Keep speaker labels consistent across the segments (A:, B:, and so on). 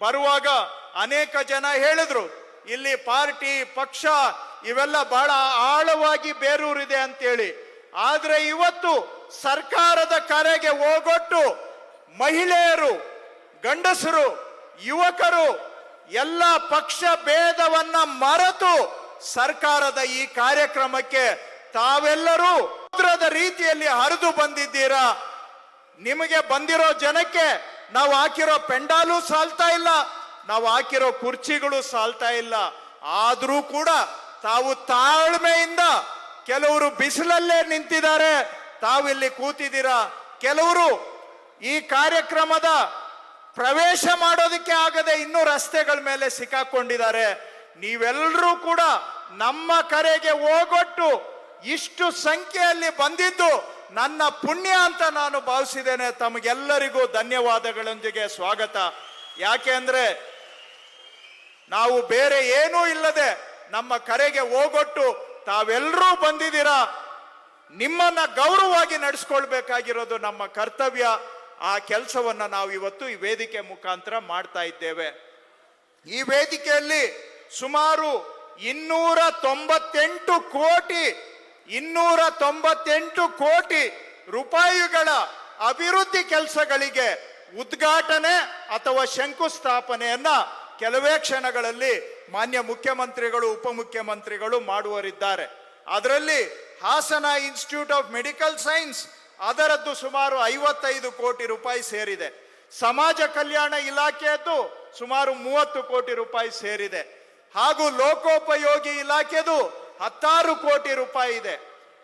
A: ಬರುವಾಗ ಅನೇಕ ಜನ ಹೇಳಿದ್ರು ಇಲ್ಲಿ ಪಾರ್ಟಿ ಪಕ್ಷ ಇವೆಲ್ಲ ಬಹಳ ಆಳವಾಗಿ ಬೇರೂರಿದೆ ಅಂತೇಳಿ. ಆದ್ರೆ ಇವತ್ತು ಸರ್ಕಾರದ ಕರೆಗೆ ಹೋಗೊಟ್ಟು ಮಹಿಳೆಯರು, ಗಂಡಸರು, ಯುವಕರು ಎಲ್ಲ ಪಕ್ಷ ಭೇದವನ್ನ ಮರೆತು ಸರ್ಕಾರದ ಈ ಕಾರ್ಯಕ್ರಮಕ್ಕೆ ತಾವೆಲ್ಲರೂ ಸಮುದ್ರದ ರೀತಿಯಲ್ಲಿ ಹರಿದು ಬಂದಿದ್ದೀರಾ. ನಿಮಗೆ ಬಂದಿರೋ ಜನಕ್ಕೆ ನಾವು ಹಾಕಿರೋ ಪೆಂಡಾಲು ಸಾಲ್ತಾ ಇಲ್ಲ, ನಾವು ಹಾಕಿರೋ ಕುರ್ಚಿಗಳು ಸಾಲ್ತಾ ಇಲ್ಲ. ಆದ್ರೂ ಕೂಡ ತಾವು ತಾಳ್ಮೆಯಿಂದ, ಕೆಲವರು ಬಿಸಿಲಲ್ಲೇ ನಿಂತಿದ್ದಾರೆ, ತಾವಿಲ್ಲಿ ಕೂತಿದ್ದೀರಾ. ಕೆಲವರು ಈ ಕಾರ್ಯಕ್ರಮದ ಪ್ರವೇಶ ಮಾಡೋದಕ್ಕೆ ಆಗದೆ ಇನ್ನೂ ರಸ್ತೆಗಳ ಮೇಲೆ ಸಿಕ್ಕಾಕೊಂಡಿದ್ದಾರೆ. ನೀವೆಲ್ಲರೂ ಕೂಡ ನಮ್ಮ ಕರೆಗೆ ಹೋಗೊಟ್ಟು ಇಷ್ಟು ಸಂಖ್ಯೆಯಲ್ಲಿ ಬಂದಿದ್ದು ನನ್ನ ಪುಣ್ಯ ಅಂತ ನಾನು ಭಾವಿಸಿದ್ದೇನೆ. ತಮಗೆಲ್ಲರಿಗೂ ಧನ್ಯವಾದಗಳೊಂದಿಗೆ ಸ್ವಾಗತ. ಯಾಕೆ ಅಂದ್ರೆ ನಾವು ಬೇರೆ ಏನೂ ಇಲ್ಲದೆ ನಮ್ಮ ಕರೆಗೆ ಹೋಗೊಟ್ಟು ತಾವೆಲ್ಲರೂ ಬಂದಿದ್ದೀರಾ. ನಿಮ್ಮನ್ನ ಗೌರವವಾಗಿ ನಡೆಸ್ಕೊಳ್ಬೇಕಾಗಿರೋದು ನಮ್ಮ ಕರ್ತವ್ಯ. ಆ ಕೆಲಸವನ್ನ ನಾವು ಇವತ್ತು ಈ ವೇದಿಕೆ ಮುಖಾಂತರ ಮಾಡ್ತಾ ಇದ್ದೇವೆ. ಈ ವೇದಿಕೆಯಲ್ಲಿ ಸುಮಾರು 298 ಕೋಟಿ ರೂಪಾಯಿಗಳ ಅಭಿವೃದ್ಧಿ ಕೆಲಸಗಳಿಗೆ ಉದ್ಘಾಟನೆ ಅಥವಾ ಶಂಕುಸ್ಥಾಪನೆಯನ್ನ ಕೆಲವೇ ಕ್ಷಣಗಳಲ್ಲಿ ಮಾನ್ಯ ಮುಖ್ಯಮಂತ್ರಿಗಳು, ಉಪಮುಖ್ಯಮಂತ್ರಿಗಳು ಮಾಡುವರಿದ್ದಾರೆ. ಅದರಲ್ಲಿ Hassan institute of medical science ಅದರದ್ದು ಸುಮಾರು 55 ಕೋಟಿ ರೂಪಾಯಿ ಸೇರಿದೆ. ಸಮಾಜ ಕಲ್ಯಾಣ ಇಲಾಖೆಯದ್ದು ಸುಮಾರು 30 ಕೋಟಿ ರೂಪಾಯಿ ಸೇರಿದೆ. ಹಾಗೂ ಲೋಕೋಪಯೋಗಿ ಇಲಾಖೆದು 16 ಕೋಟಿ ರೂಪಾಯಿ ಇದೆ.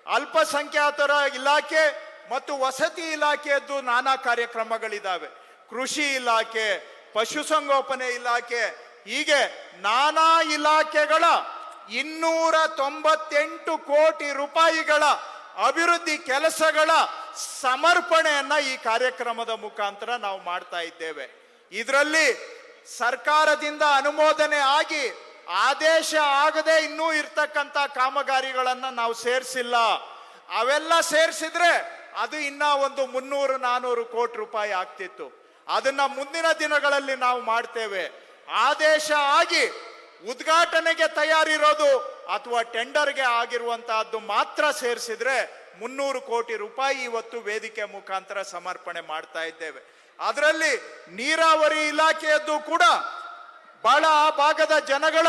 A: ಅಲ್ಪಸಂಖ್ಯಾತರ ಇಲಾಖೆ ಮತ್ತು ವಸತಿ ಇಲಾಖೆಯದ್ದು ನಾನಾ ಕಾರ್ಯಕ್ರಮಗಳಿದ್ದಾವೆ. ಕೃಷಿ ಇಲಾಖೆ, ಪಶುಸಂಗೋಪನೆ ಇಲಾಖೆ, ಹೀಗೆ ನಾನಾ ಇಲಾಖೆಗಳ 298 ಕೋಟಿ ರೂಪಾಯಿಗಳ ಅಭಿವೃದ್ಧಿ ಕೆಲಸಗಳ ಸಮರ್ಪಣೆಯನ್ನ ಈ ಕಾರ್ಯಕ್ರಮದ ಮುಖಾಂತರ ನಾವು ಮಾಡ್ತಾ ಇದ್ದೇವೆ. ಇದರಲ್ಲಿ ಸರ್ಕಾರದಿಂದ ಅನುಮೋದನೆ ಆಗಿ ಆದೇಶ ಆಗದೆ ಇನ್ನೂ ಇರ್ತಕ್ಕಂಥ ಕಾಮಗಾರಿಗಳನ್ನ ನಾವು ಸೇರಿಸಿಲ್ಲ. ಅವೆಲ್ಲ ಸೇರಿಸಿದ್ರೆ ಅದು ಇನ್ನ ಒಂದು 300-400 ಕೋಟಿ ರೂಪಾಯಿ ಆಗ್ತಿತ್ತು. ಅದನ್ನ ಮುಂದಿನ ದಿನಗಳಲ್ಲಿ ನಾವು ಮಾಡ್ತೇವೆ. ಆದೇಶ ಆಗಿ ಉದ್ಘಾಟನೆಗೆ ತಯಾರಿರೋದು ಅಥವಾ ಟೆಂಡರ್ಗೆ ಆಗಿರುವಂತಹದ್ದು ಮಾತ್ರ ಸೇರಿಸಿದ್ರೆ 300 ಕೋಟಿ ರೂಪಾಯಿ ಇವತ್ತು ವೇದಿಕೆ ಮುಖಾಂತರ ಸಮರ್ಪಣೆ ಮಾಡ್ತಾ ಇದ್ದೇವೆ. ಅದರಲ್ಲಿ ನೀರಾವರಿ ಇಲಾಖೆಯದ್ದು ಕೂಡ ಬಹಳ ಆ ಭಾಗದ ಜನಗಳ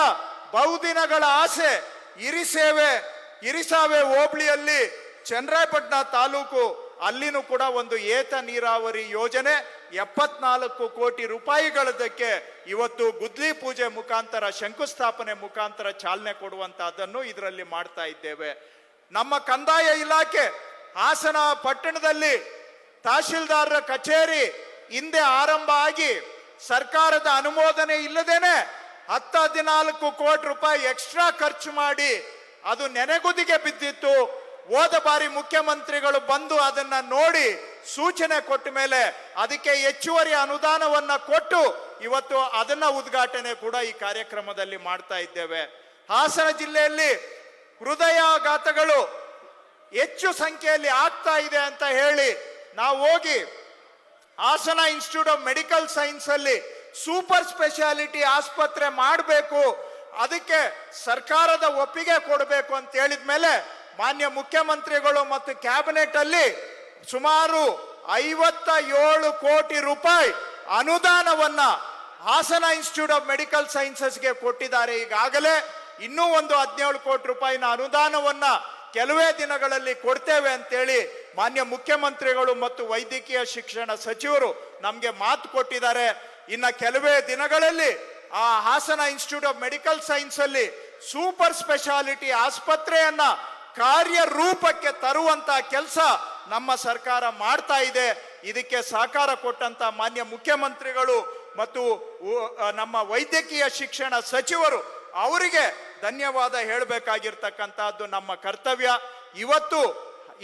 A: ಬಹುದಿನಗಳ ಆಸೆ. ಇರಿಸಾವೆ ಹೋಬಳಿಯಲ್ಲಿ ಚನ್ನರಾಯಪಟ್ಟಣ ತಾಲೂಕು, ಅಲ್ಲಿನೂ ಕೂಡ ಒಂದು ಏತ ನೀರಾವರಿ ಯೋಜನೆ 74 ಕೋಟಿ ರೂಪಾಯಿಗಳದಕ್ಕೆ ಇವತ್ತು ಗುದ್ಲಿ ಪೂಜೆ ಮುಖಾಂತರ, ಶಂಕುಸ್ಥಾಪನೆ ಮುಖಾಂತರ ಚಾಲನೆ ಕೊಡುವಂತಹದ್ದನ್ನು ಇದರಲ್ಲಿ ಮಾಡ್ತಾ ಇದ್ದೇವೆ. ನಮ್ಮ ಕಂದಾಯ ಇಲಾಖೆ ಹಾಸನ ಪಟ್ಟಣದಲ್ಲಿ ತಹಶೀಲ್ದಾರರ ಕಚೇರಿ ಹಿಂದೆ ಆರಂಭ ಆಗಿ ಸರ್ಕಾರದ ಅನುಮೋದನೆ ಇಲ್ಲದೇನೆ 14 ಕೋಟಿ ರೂಪಾಯಿ ಎಕ್ಸ್ಟ್ರಾ ಖರ್ಚು ಮಾಡಿ ಅದು ನೆನೆಗುದಿಗೆ ಬಿದ್ದಿತ್ತು. ಹೋದ ಬಾರಿ ಮುಖ್ಯಮಂತ್ರಿಗಳು ಬಂದು ಅದನ್ನ ನೋಡಿ ಸೂಚನೆ ಕೊಟ್ಟ ಮೇಲೆ ಅದಕ್ಕೆ ಹೆಚ್ಚುವರಿ ಅನುದಾನವನ್ನ ಕೊಟ್ಟು ಇವತ್ತು ಅದನ್ನ ಉದ್ಘಾಟನೆ ಕೂಡ ಈ ಕಾರ್ಯಕ್ರಮದಲ್ಲಿ ಮಾಡ್ತಾ ಇದ್ದೇವೆ. ಹಾಸನ ಜಿಲ್ಲೆಯಲ್ಲಿ ಹೃದಯಾಘಾತಗಳು ಹೆಚ್ಚು ಸಂಖ್ಯೆಯಲ್ಲಿ ಆಗ್ತಾ ಇದೆ ಅಂತ ಹೇಳಿ ನಾವು ಹೋಗಿ Hassan institute of medical science ಅಲ್ಲಿ ಸೂಪರ್ ಸ್ಪೆಷಾಲಿಟಿ ಆಸ್ಪತ್ರೆ ಮಾಡಬೇಕು, ಅದಕ್ಕೆ ಸರ್ಕಾರದ ಒಪ್ಪಿಗೆ ಕೊಡಬೇಕು ಅಂತ ಹೇಳಿದ ಮೇಲೆ ಮಾನ್ಯ ಮುಖ್ಯಮಂತ್ರಿಗಳು ಮತ್ತು ಕ್ಯಾಬಿನೆಟ್ ಅಲ್ಲಿ ಸುಮಾರು 57 ಕೋಟಿ ರೂಪಾಯಿ ಅನುದಾನವನ್ನ ಹಾಸನ ಇನ್ಸ್ಟಿಟ್ಯೂಟ್ ಆಫ್ ಮೆಡಿಕಲ್ ಸೈನ್ಸಸ್ಗೆ ಕೊಟ್ಟಿದ್ದಾರೆ. ಈಗಾಗಲೇ ಇನ್ನೂ ಒಂದು 17 ಕೋಟಿ ರೂಪಾಯಿನ ಅನುದಾನವನ್ನ ಕೆಲವೇ ದಿನಗಳಲ್ಲಿ ಕೊಡ್ತೇವೆ ಅಂತೇಳಿ ಮಾನ್ಯ ಮುಖ್ಯಮಂತ್ರಿಗಳು ಮತ್ತು ವೈದ್ಯಕೀಯ ಶಿಕ್ಷಣ ಸಚಿವರು ನಮಗೆ ಮಾತು ಕೊಟ್ಟಿದ್ದಾರೆ. ಇನ್ನ ಕೆಲವೇ ದಿನಗಳಲ್ಲಿ ಆ Hassan institute of medical science ಅಲ್ಲಿ ಸೂಪರ್ ಸ್ಪೆಷಾಲಿಟಿ ಆಸ್ಪತ್ರೆಯನ್ನ ಕಾರ್ಯರೂಪಕ್ಕೆ ತರುವಂತ ಕೆಲಸ ನಮ್ಮ ಸರ್ಕಾರ ಮಾಡ್ತಾ ಇದೆ. ಇದಕ್ಕೆ ಸಹಕಾರ ಕೊಟ್ಟಂತ ಮಾನ್ಯ ಮುಖ್ಯಮಂತ್ರಿಗಳು ಮತ್ತು ನಮ್ಮ ವೈದ್ಯಕೀಯ ಶಿಕ್ಷಣ ಸಚಿವರು ಅವರಿಗೆ ಧನ್ಯವಾದ ಹೇಳಬೇಕಾಗಿರ್ತಕ್ಕಂಥದ್ದು ನಮ್ಮ ಕರ್ತವ್ಯ. ಇವತ್ತು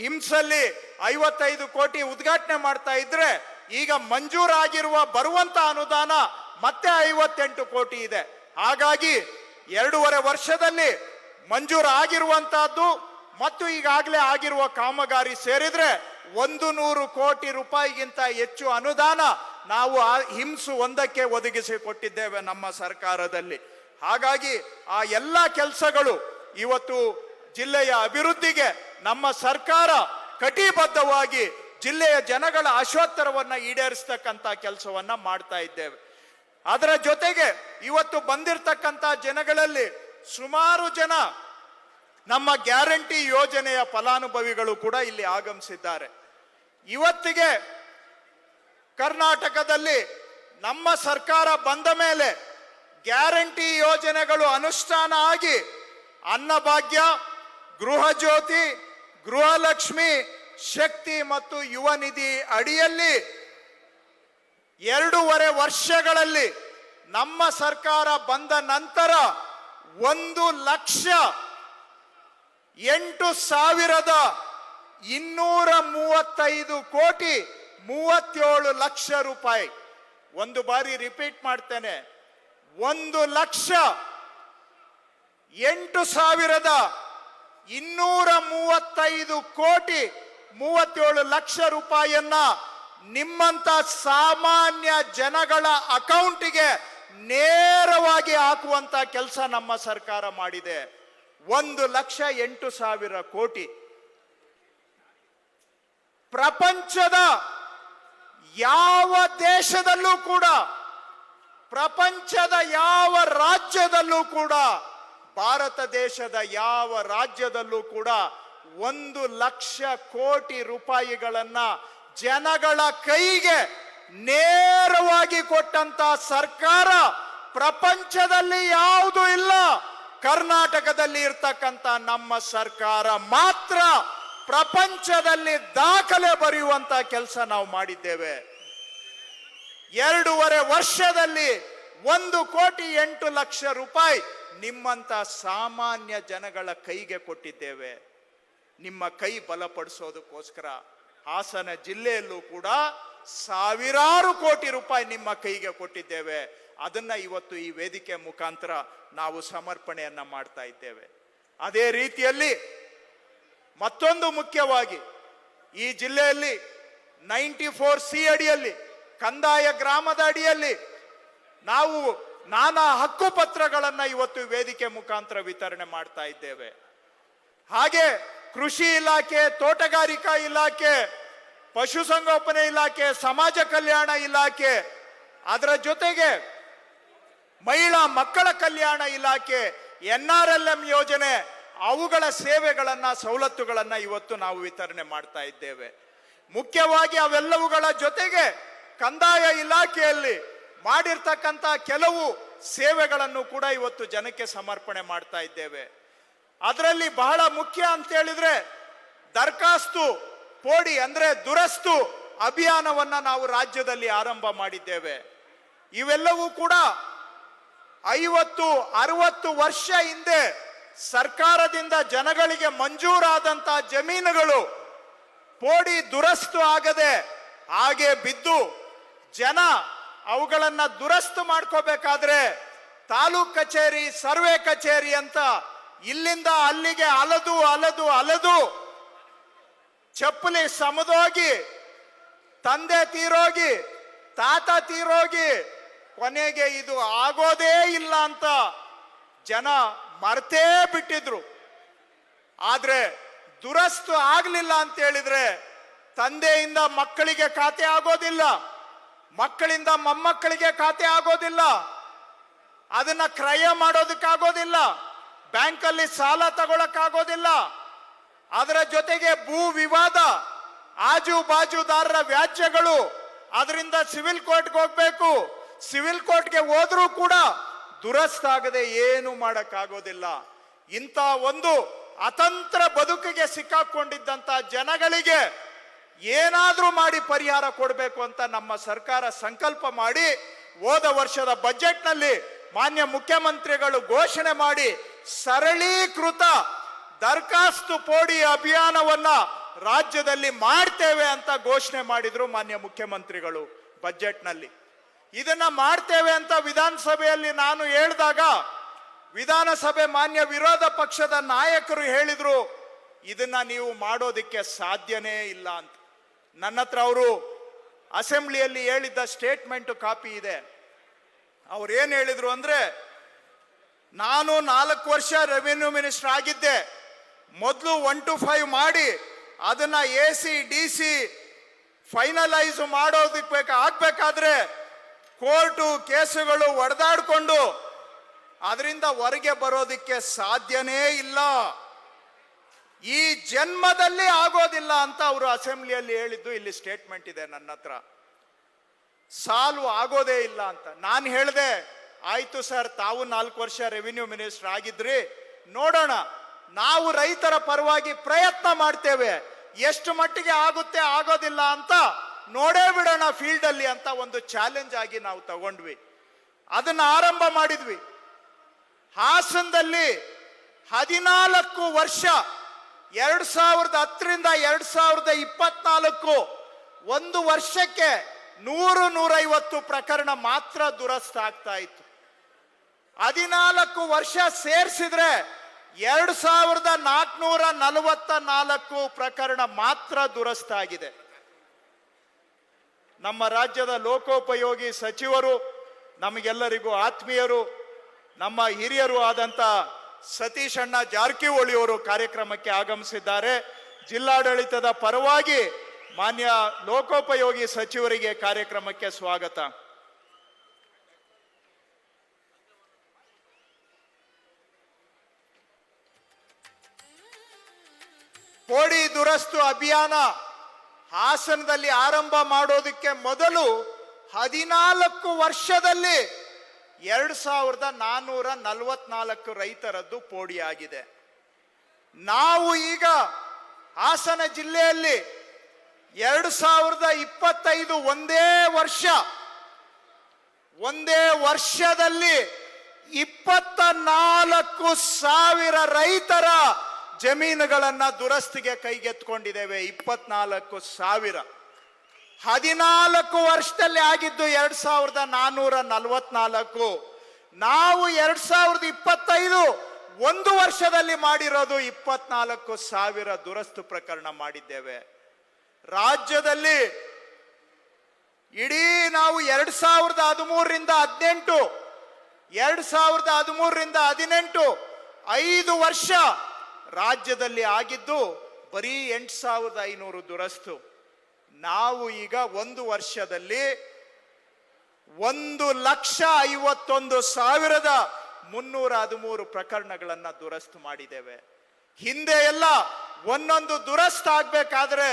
A: ಹಿಮ್ಸಲ್ಲಿ 55 ಕೋಟಿ ಉದ್ಘಾಟನೆ ಮಾಡ್ತಾ ಇದ್ರೆ ಈಗ ಮಂಜೂರಾಗಿರುವ ಬರುವಂತ ಅನುದಾನ ಮತ್ತೆ 58 ಕೋಟಿ ಇದೆ. ಹಾಗಾಗಿ 2.5 ವರ್ಷದಲ್ಲಿ ಮಂಜೂರು ಆಗಿರುವಂತಹದ್ದು ಮತ್ತು ಈಗಾಗಲೇ ಆಗಿರುವ ಕಾಮಗಾರಿ ಸೇರಿದ್ರೆ 100 ಕೋಟಿ ರೂಪಾಯಿಗಿಂತ ಹೆಚ್ಚು ಅನುದಾನ ನಾವು ಆ ಹಿಂಸು ಒಂದಕ್ಕೆ ಒದಗಿಸಿ ಕೊಟ್ಟಿದ್ದೇವೆ ನಮ್ಮ ಸರ್ಕಾರದಲ್ಲಿ. ಹಾಗಾಗಿ ಆ ಎಲ್ಲ ಕೆಲಸಗಳು ಇವತ್ತು ಜಿಲ್ಲೆಯ ಅಭಿವೃದ್ಧಿಗೆ ನಮ್ಮ ಸರ್ಕಾರ ಕಟಿಬದ್ಧವಾಗಿ ಜಿಲ್ಲೆಯ ಜನಗಳ ಆಶೋತ್ತರವನ್ನ ಈಡೇರಿಸ್ತಕ್ಕಂಥ ಕೆಲಸವನ್ನ ಮಾಡ್ತಾ ಇದ್ದೇವೆ. ಅದರ ಜೊತೆಗೆ ಇವತ್ತು ಬಂದಿರತಕ್ಕಂಥ ಜನಗಳಲ್ಲಿ ಸುಮಾರು ಜನ ನಮ್ಮ ಗ್ಯಾರಂಟಿ ಯೋಜನೆಯ ಫಲಾನುಭವಿಗಳು ಕೂಡ ಇಲ್ಲಿ ಆಗಮಿಸಿದ್ದಾರೆ. ಇವತ್ತಿಗೆ ಕರ್ನಾಟಕದಲ್ಲಿ ನಮ್ಮ ಸರ್ಕಾರ ಬಂದ ಮೇಲೆ ಗ್ಯಾರಂಟಿ ಯೋಜನೆಗಳು ಅನುಷ್ಠಾನ ಆಗಿ ಅನ್ನಭಾಗ್ಯ, ಗೃಹ ಜ್ಯೋತಿ, ಗೃಹಲಕ್ಷ್ಮಿ, ಶಕ್ತಿ ಮತ್ತು ಯುವ ನಿಧಿ ಅಡಿಯಲ್ಲಿ 2.5 ವರ್ಷಗಳಲ್ಲಿ ನಮ್ಮ ಸರ್ಕಾರ ಬಂದ ನಂತರ 1,08,235 ಕೋಟಿ 37 ಲಕ್ಷ ರೂಪಾಯಿ. ಒಂದು ಬಾರಿ ರಿಪೀಟ್ ಮಾಡ್ತೇನೆ, 1,08,235 ಕೋಟಿ 37 ಲಕ್ಷ ರೂಪಾಯಿಯನ್ನ ನಿಮ್ಮಂತ ಸಾಮಾನ್ಯ ಜನಗಳ ಅಕೌಂಟಿಗೆ ನೇರವಾಗಿ ಹಾಕುವಂತ ಕೆಲಸ ನಮ್ಮ ಸರ್ಕಾರ ಮಾಡಿದೆ. 1,08,000 ಕೋಟಿ. ಪ್ರಪಂಚದ ಯಾವ ದೇಶದಲ್ಲೂ ಕೂಡ, ಪ್ರಪಂಚದ ಯಾವ ರಾಜ್ಯದಲ್ಲೂ ಕೂಡ, ಭಾರತ ದೇಶದ ಯಾವ ರಾಜ್ಯದಲ್ಲೂ ಕೂಡ 1,00,000 ಕೋಟಿ ರೂಪಾಯಿಗಳನ್ನ ಜನಗಳ ಕೈಗೆ ನೇರವಾಗಿ ಕೊಟ್ಟಂತ ಸರ್ಕಾರ ಪ್ರಪಂಚದಲ್ಲಿ ಯಾವುದೂ ಇಲ್ಲ. ಕರ್ನಾಟಕದಲ್ಲಿ ಇರ್ತಕ್ಕಂಥ ನಮ್ಮ ಸರ್ಕಾರ ಮಾತ್ರ ಪ್ರಪಂಚದಲ್ಲಿ ದಾಖಲೆ ಬರೆಯುವಂತ ಕೆಲಸ ನಾವು ಮಾಡಿದ್ದೇವೆ. 2.5 ವರ್ಷದಲ್ಲಿ 1,08,00,000 ರೂಪಾಯಿ ನಿಮ್ಮಂತ ಸಾಮಾನ್ಯ ಜನಗಳ ಕೈಗೆ ಕೊಟ್ಟಿದ್ದೇವೆ. ನಿಮ್ಮ ಕೈ ಬಲಪಡಿಸೋದಕ್ಕೋಸ್ಕರ ಹಾಸನ ಜಿಲ್ಲೆಯಲ್ಲೂ ಕೂಡ ಸಾವಿರಾರು ಕೋಟಿ ರೂಪಾಯಿ ನಿಮ್ಮ ಕೈಗೆ ಕೊಟ್ಟಿದ್ದೇವೆ. ಅದನ್ನ ಇವತ್ತು ಈ ವೇದಿಕೆ ಮುಖಾಂತರ ನಾವು ಸಮರ್ಪಣೆಯನ್ನ ಮಾಡ್ತಾ ಇದ್ದೇವೆ. ಅದೇ ರೀತಿಯಲ್ಲಿ ಮತ್ತೊಂದು ಮುಖ್ಯವಾಗಿ ಈ ಜಿಲ್ಲೆಯಲ್ಲಿ 94C ಅಡಿಯಲ್ಲಿ, ಕಂದಾಯ ಗ್ರಾಮದ ಅಡಿಯಲ್ಲಿ ನಾವು ನಾನಾ ಹಕ್ಕು ಪತ್ರಗಳನ್ನ ಇವತ್ತು ವೇದಿಕೆ ಮುಖಾಂತರ ವಿತರಣೆ ಮಾಡ್ತಾ ಇದ್ದೇವೆ. ಹಾಗೆ ಕೃಷಿ ಇಲಾಖೆ, ತೋಟಗಾರಿಕಾ ಇಲಾಖೆ, ಪಶುಸಂಗೋಪನೆ ಇಲಾಖೆ, ಸಮಾಜ ಕಲ್ಯಾಣ ಇಲಾಖೆ, ಅದರ ಜೊತೆಗೆ ಮಹಿಳಾ ಮಕ್ಕಳ ಕಲ್ಯಾಣ ಇಲಾಖೆ, NRLM ಯೋಜನೆ, ಅವುಗಳ ಸೇವೆಗಳನ್ನ, ಸವಲತ್ತುಗಳನ್ನ ಇವತ್ತು ನಾವು ವಿತರಣೆ ಮಾಡ್ತಾ ಇದ್ದೇವೆ. ಮುಖ್ಯವಾಗಿ ಅವೆಲ್ಲವುಗಳ ಜೊತೆಗೆ ಕಂದಾಯ ಇಲಾಖೆಯಲ್ಲಿ ಮಾಡಿರ್ತಕ್ಕಂಥ ಕೆಲವು ಸೇವೆಗಳನ್ನು ಕೂಡ ಇವತ್ತು ಜನಕ್ಕೆ ಸಮರ್ಪಣೆ ಮಾಡ್ತಾ ಇದ್ದೇವೆ. ಅದರಲ್ಲಿ ಬಹಳ ಮುಖ್ಯ ಅಂತ ಹೇಳಿದ್ರೆ ದರಖಾಸ್ತು ಪೋಡಿ ಅಂದ್ರೆ ದುರಸ್ತು ಅಭಿಯಾನವನ್ನ ನಾವು ರಾಜ್ಯದಲ್ಲಿ ಆರಂಭ ಮಾಡಿದ್ದೇವೆ. ಇವೆಲ್ಲವೂ ಕೂಡ 50-60 ವರ್ಷ ಹಿಂದೆ ಸರ್ಕಾರದಿಂದ ಜನಗಳಿಗೆ ಮಂಜೂರಾದಂತ ಜಮೀನುಗಳು ಪೋಡಿ ದುರಸ್ತು ಆಗದೆ ಹಾಗೆ ಬಿದ್ದು ಜನ ಅವುಗಳನ್ನ ದುರಸ್ತು ಮಾಡ್ಕೋಬೇಕಾದ್ರೆ ತಾಲೂಕ್ ಕಚೇರಿ, ಸರ್ವೆ ಕಚೇರಿ ಅಂತ ಇಲ್ಲಿಂದ ಅಲ್ಲಿಗೆ ಅಲದು ಚಪ್ಪಲಿ ಸಮದೋಗಿ, ತಂದೆ ತೀರೋಗಿ, ತಾತ ತೀರೋಗಿ, ಕೊನೆಗೆ ಇದು ಆಗೋದೇ ಇಲ್ಲ ಅಂತ ಜನ ಮರ್ತೇ ಬಿಟ್ಟಿದ್ರು. ಆದ್ರೆ ದುರಸ್ತು ಆಗ್ಲಿಲ್ಲ ಅಂತ ಹೇಳಿದ್ರೆ ತಂದೆಯಿಂದ ಮಕ್ಕಳಿಗೆ ಖಾತೆ ಆಗೋದಿಲ್ಲ, ಮಕ್ಕಳಿಂದ ಮೊಮ್ಮಕ್ಕಳಿಗೆ ಖಾತೆ ಆಗೋದಿಲ್ಲ, ಅದನ್ನ ಕ್ರಯ ಮಾಡೋದಕ್ಕಾಗೋದಿಲ್ಲ, ಬ್ಯಾಂಕಲ್ಲಿ ಸಾಲ ತಗೊಳಕ್ಕಾಗೋದಿಲ್ಲ. ಅದರ ಜೊತೆಗೆ ಭೂ ವಿವಾದ, ಆಜು ಬಾಜುದಾರರ ವ್ಯಾಜ್ಯಗಳು, ಅದರಿಂದ ಸಿವಿಲ್ ಕೋರ್ಟ್ಗೆ ಹೋಗ್ಬೇಕು. ಸಿವಿಲ್ ಕೋರ್ಟ್ಗೆ ಹೋದ್ರೂ ಕೂಡ ದುರಸ್ತಾಗದೆ ಏನು ಮಾಡಕ್ಕಾಗೋದಿಲ್ಲ. ಇಂಥ ಒಂದು ಅತಂತ್ರ ಬದುಕಿಗೆ ಸಿಕ್ಕಾಕೊಂಡಿದ್ದಂತ ಜನಗಳಿಗೆ ಏನಾದ್ರೂ ಮಾಡಿ ಪರಿಹಾರ ಕೊಡಬೇಕು ಅಂತ ನಮ್ಮ ಸರ್ಕಾರ ಸಂಕಲ್ಪ ಮಾಡಿ ಹೋದ ವರ್ಷದ ಬಜೆಟ್ನಲ್ಲಿ ಮಾನ್ಯ ಮುಖ್ಯಮಂತ್ರಿಗಳು ಘೋಷಣೆ ಮಾಡಿ ಸರಳೀಕೃತ ದರಖಾಸ್ತು ಪೋಡಿ ಅಭಿಯಾನವನ್ನ ರಾಜ್ಯದಲ್ಲಿ ಮಾಡ್ತೇವೆ ಅಂತ ಘೋಷಣೆ ಮಾಡಿದ್ರು ಮಾನ್ಯ ಮುಖ್ಯಮಂತ್ರಿಗಳು ಬಜೆಟ್ನಲ್ಲಿ. ಇದನ್ನ ಮಾಡ್ತೇವೆ ಅಂತ ವಿಧಾನಸಭೆಯಲ್ಲಿ ನಾನು ಹೇಳಿದಾಗ ವಿಧಾನಸಭೆ ಮಾನ್ಯ ವಿರೋಧ ಪಕ್ಷದ ನಾಯಕರು ಹೇಳಿದ್ರು, ಇದನ್ನ ನೀವು ಮಾಡೋದಿಕ್ಕೆ ಸಾಧ್ಯನೇ ಇಲ್ಲ ಅಂತ. ನನ್ನ ಹತ್ರ ಅವರು ಅಸೆಂಬ್ಲಿಯಲ್ಲಿ ಹೇಳಿದ್ದ ಸ್ಟೇಟ್ಮೆಂಟ್ ಕಾಪಿ ಇದೆ. ಅವ್ರು ಏನ್ ಹೇಳಿದ್ರು ಅಂದ್ರೆ, ನಾನು 4 ವರ್ಷ ರೆವಿನ್ಯೂ ಮಿನಿಸ್ಟರ್ ಆಗಿದ್ದೆ, ಮೊದಲು 1 to 5 ಮಾಡಿ ಅದನ್ನ AC DC ಫೈನಲೈಸ್ ಮಾಡೋದಕ್ಕೆ ಆಗ್ಬೇಕಾದ್ರೆ ಕೋರ್ಟು ಕೇಸುಗಳು ಒಡೆದಾಡ್ಕೊಂಡು ಅದರಿಂದ ಹೊರಗೆ ಬರೋದಕ್ಕೆ ಸಾಧ್ಯನೇ ಇಲ್ಲ, ಈ ಜನ್ಮದಲ್ಲಿ ಆಗೋದಿಲ್ಲ ಅಂತ ಅವರು ಅಸೆಂಬ್ಲಿಯಲ್ಲಿ ಹೇಳಿದ್ದು ಇಲ್ಲಿ ಸ್ಟೇಟ್ಮೆಂಟ್ ಇದೆ ನನ್ನ ಹತ್ರ. ಸಾಲ್ವ್ ಆಗೋದೇ ಇಲ್ಲ ಅಂತ ನಾನು ಹೇಳಿದೆ. ಆಯ್ತು ಸರ್, ತಾವು 4 ವರ್ಷ ರೆವಿನ್ಯೂ ಮಿನಿಸ್ಟರ್ ಆಗಿದ್ರಿ, ನೋಡೋಣ, ನಾವು ರೈತರ ಪರವಾಗಿ ಪ್ರಯತ್ನ ಮಾಡ್ತೇವೆ, ಎಷ್ಟು ಮಟ್ಟಿಗೆ ಆಗುತ್ತೆ ಆಗೋದಿಲ್ಲ ಅಂತ ನೋಡೇ ಬಿಡೋಣ ಫೀಲ್ಡ್ ಅಲ್ಲಿ ಅಂತ ಒಂದು ಚಾಲೆಂಜ್ ಆಗಿ ನಾವು ತಗೊಂಡ್ವಿ. ಅದನ್ನ ಆರಂಭ ಮಾಡಿದ್ವಿ. ಹಾಸನದಲ್ಲಿ 14 ವರ್ಷ 2010ರಿಂದ 2024 ಒಂದು ವರ್ಷಕ್ಕೆ 100-150 ಪ್ರಕರಣ ಮಾತ್ರ ದುರಸ್ತ ಆಗ್ತಾ ಇತ್ತು. 14 ವರ್ಷ ಸೇರಿಸಿದ್ರೆ 2444 ಪ್ರಕರಣ ಮಾತ್ರ ದುರಸ್ತ ಆಗಿದೆ. ನಮ್ಮ ರಾಜ್ಯದ ಲೋಕೋಪಯೋಗಿ ಸಚಿವರು, ನಮಗೆಲ್ಲರಿಗೂ ಆತ್ಮೀಯರು, ನಮ್ಮ ಹಿರಿಯರು ಆದಂತ ಸತೀಶ್ ಅಣ್ಣ ಜಾರಕಿಹೊಳಿ ಅವರು ಕಾರ್ಯಕ್ರಮಕ್ಕೆ ಆಗಮಿಸಿದ್ದಾರೆ. ಜಿಲ್ಲಾಡಳಿತದ ಪರವಾಗಿ ಮಾನ್ಯ ಲೋಕೋಪಯೋಗಿ ಸಚಿವರಿಗೆ ಕಾರ್ಯಕ್ರಮಕ್ಕೆ ಸ್ವಾಗತ. ಪೋಡಿ ದುರಸ್ತು ಅಭಿಯಾನ ಹಾಸನದಲ್ಲಿ ಆರಂಭ ಮಾಡೋದಕ್ಕೆ ಮೊದಲು 14 ವರ್ಷದಲ್ಲಿ 2444 ರೈತರದ್ದು ಪೋಡಿ ಆಗಿದೆ. ನಾವು ಈಗ ಹಾಸನ ಜಿಲ್ಲೆಯಲ್ಲಿ 2025 ಒಂದೇ ವರ್ಷದಲ್ಲಿ 24,000 ರೈತರ ಜಮೀನುಗಳನ್ನ ದುರಸ್ತಿಗೆ ಕೈಗೆತ್ಕೊಂಡಿದ್ದೇವೆ. 24,000. 14 ವರ್ಷದಲ್ಲಿ ಆಗಿದ್ದು 2444. ನಾವು 2025 ಒಂದು ವರ್ಷದಲ್ಲಿ ಮಾಡಿರೋದು 24,000 ದುರಸ್ತು ಪ್ರಕರಣ ಮಾಡಿದ್ದೇವೆ. ರಾಜ್ಯದಲ್ಲಿ ಇಡೀ ನಾವು 2013ರಿಂದ 18 5 ವರ್ಷ ರಾಜ್ಯದಲ್ಲಿ ಆಗಿದ್ದು ಬರೀ 8,500 ದುರಸ್ತು. ನಾವು ಈಗ ಒಂದು ವರ್ಷದಲ್ಲಿ 1,51,313 ಪ್ರಕರಣಗಳನ್ನ ದುರಸ್ತು ಮಾಡಿದ್ದೇವೆ. ಹಿಂದೆ ಎಲ್ಲ ಒಂದೊಂದು ದುರಸ್ತು ಆಗ್ಬೇಕಾದ್ರೆ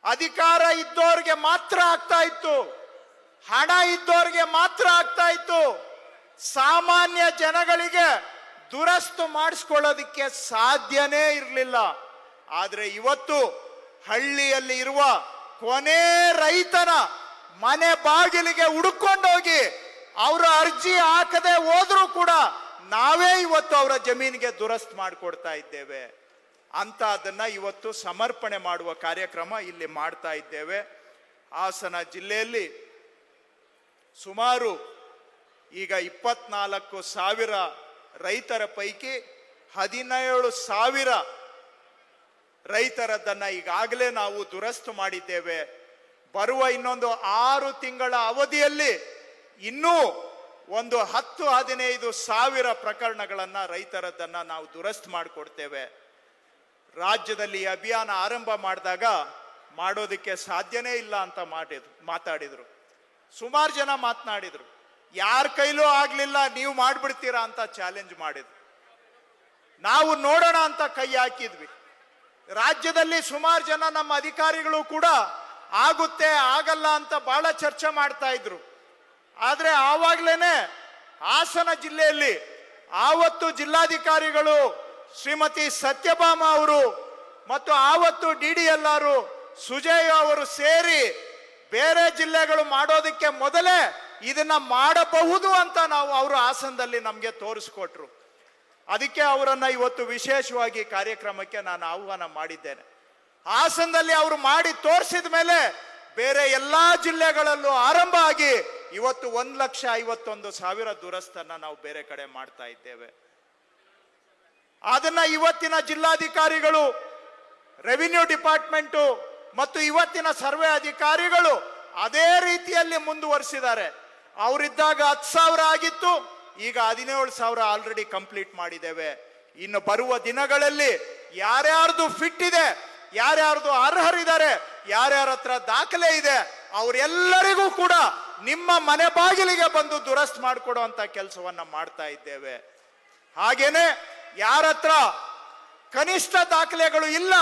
A: ಅಧಿಕಾರ ಇದ್ದೋರ್ಗೆ ಮಾತ್ರ ಆಗ್ತಾ ಇತ್ತು, ಹಣ ಇದ್ದೋರ್ಗೆ ಮಾತ್ರ ಆಗ್ತಾ ಇತ್ತು. ಸಾಮಾನ್ಯ ಜನಗಳಿಗೆ ದುರಸ್ತು ಮಾಡಿಸ್ಕೊಳ್ಳೋದಿಕ್ಕೆ ಸಾಧ್ಯನೇ ಇರಲಿಲ್ಲ. ಆದ್ರೆ ಇವತ್ತು ಹಳ್ಳಿಯಲ್ಲಿ ಇರುವ ಕೊನೆ ರೈತನ ಮನೆ ಬಾಗಿಲಿಗೆ ಹುಡುಕೊಂಡೋಗಿ ಅವರ ಅರ್ಜಿ ಹಾಕದೆ ಹೋದ್ರೂ ಕೂಡ ನಾವೇ ಇವತ್ತು ಅವರ ಜಮೀನಿಗೆ ದುರಸ್ತು ಮಾಡಿಕೊಡ್ತಾ ಇದ್ದೇವೆ ಅಂತ ಅದನ್ನ ಇವತ್ತು ಸಮರ್ಪಣೆ ಮಾಡುವ ಕಾರ್ಯಕ್ರಮ ಇಲ್ಲಿ ಮಾಡ್ತಾ ಇದ್ದೇವೆ. ಹಾಸನ ಜಿಲ್ಲೆಯಲ್ಲಿ ಸುಮಾರು ಈಗ 24,000 ರೈತರ ಪೈಕಿ 17,000 ರೈತರದನ್ನ ಈಗಾಗಲೇ ನಾವು ದುರಸ್ತು ಮಾಡಿದ್ದೇವೆ. ಬರುವ ಇನ್ನೊಂದು 6 ತಿಂಗಳ ಅವಧಿಯಲ್ಲಿ ಇನ್ನೂ ಒಂದು 10-15 ಸಾವಿರ ಪ್ರಕರಣಗಳನ್ನ ರೈತರದನ್ನ ನಾವು ದುರಸ್ತು ಮಾಡಿಕೊಡ್ತೇವೆ. ರಾಜ್ಯದಲ್ಲಿ ಈ ಅಭಿಯಾನ ಆರಂಭ ಮಾಡಿದಾಗ ಮಾಡೋದಕ್ಕೆ ಸಾಧ್ಯನೇ ಇಲ್ಲ ಅಂತ ಮಾತಾಡಿದ್ರು. ಸುಮಾರು ಜನ ಮಾತನಾಡಿದ್ರು, ಯಾರ ಕೈಲೂ ಆಗ್ಲಿಲ್ಲ ನೀವು ಮಾಡ್ಬಿಡ್ತೀರಾ ಅಂತ ಚಾಲೆಂಜ್ ಮಾಡಿದ್ರು. ನಾವು ನೋಡೋಣ ಅಂತ ಕೈ ಹಾಕಿದ್ವಿ. ರಾಜ್ಯದಲ್ಲಿ ಸುಮಾರು ಜನ ನಮ್ಮ ಅಧಿಕಾರಿಗಳು ಕೂಡ ಆಗುತ್ತೆ ಆಗಲ್ಲ ಅಂತ ಬಹಳ ಚರ್ಚೆ ಮಾಡ್ತಾ ಇದ್ರು. ಆದ್ರೆ ಆವಾಗ್ಲೇನೆ ಹಾಸನ ಜಿಲ್ಲೆಯಲ್ಲಿ ಆವತ್ತು ಜಿಲ್ಲಾಧಿಕಾರಿಗಳು ಶ್ರೀಮತಿ ಸತ್ಯಭಾಮ ಅವರು ಮತ್ತು ಆವತ್ತು DDLR ಸುಜಯ್ ಅವರು ಸೇರಿ ಬೇರೆ ಜಿಲ್ಲೆಗಳು ಮಾಡೋದಕ್ಕೆ ಮೊದಲೇ ಇದನ್ನ ಮಾಡಬಹುದು ಅಂತ ಅವರು ಹಾಸನದಲ್ಲಿ ನಮ್ಗೆ ತೋರಿಸ್ಕೊಟ್ರು. ಅದಕ್ಕೆ ಅವರನ್ನ ಇವತ್ತು ವಿಶೇಷವಾಗಿ ಕಾರ್ಯಕ್ರಮಕ್ಕೆ ನಾನು ಆಹ್ವಾನ ಮಾಡಿದ್ದೇನೆ. ಹಾಸನದಲ್ಲಿ ಅವರು ಮಾಡಿ ತೋರಿಸಿದ ಮೇಲೆ ಬೇರೆ ಎಲ್ಲಾ ಜಿಲ್ಲೆಗಳಲ್ಲೂ ಆರಂಭ ಆಗಿ ಇವತ್ತು 1,51,000 ದುರಸ್ತನ್ನ ನಾವು ಬೇರೆ ಕಡೆ ಮಾಡ್ತಾ ಇದ್ದೇವೆ. ಅದನ್ನ ಇವತ್ತಿನ ಜಿಲ್ಲಾಧಿಕಾರಿಗಳು, ರೆವಿನ್ಯೂ ಡಿಪಾರ್ಟ್ಮೆಂಟು ಮತ್ತು ಇವತ್ತಿನ ಸರ್ವೆ ಅಧಿಕಾರಿಗಳು ಅದೇ ರೀತಿಯಲ್ಲಿ ಮುಂದುವರಿಸಿದ್ದಾರೆ. ಅವರಿದ್ದಾಗ 10,000 ಆಗಿತ್ತು, ಈಗ 17,000 ಆಲ್ರೆಡಿ ಕಂಪ್ಲೀಟ್ ಮಾಡಿದ್ದೇವೆ. ಇನ್ನು ಬರುವ ದಿನಗಳಲ್ಲಿ ಯಾರ್ಯಾರ್ದು ಫಿಟ್ ಇದೆ, ಯಾರ್ಯಾರ್ದು ಅರ್ಹರಿದ್ದಾರೆ, ಯಾರ್ಯಾರ ಹತ್ರ ದಾಖಲೆ ಇದೆ, ಅವರೆಲ್ಲರಿಗೂ ಕೂಡ ನಿಮ್ಮ ಮನೆ ಬಾಗಿಲಿಗೆ ಬಂದು ದುರಸ್ತಿ ಮಾಡಿಕೊಡುವಂತ ಕೆಲಸವನ್ನ ಮಾಡ್ತಾ ಇದ್ದೇವೆ. ಹಾಗೇನೆ ಯಾರ ಹತ್ರ ಕನಿಷ್ಠ ದಾಖಲೆಗಳು ಇಲ್ಲ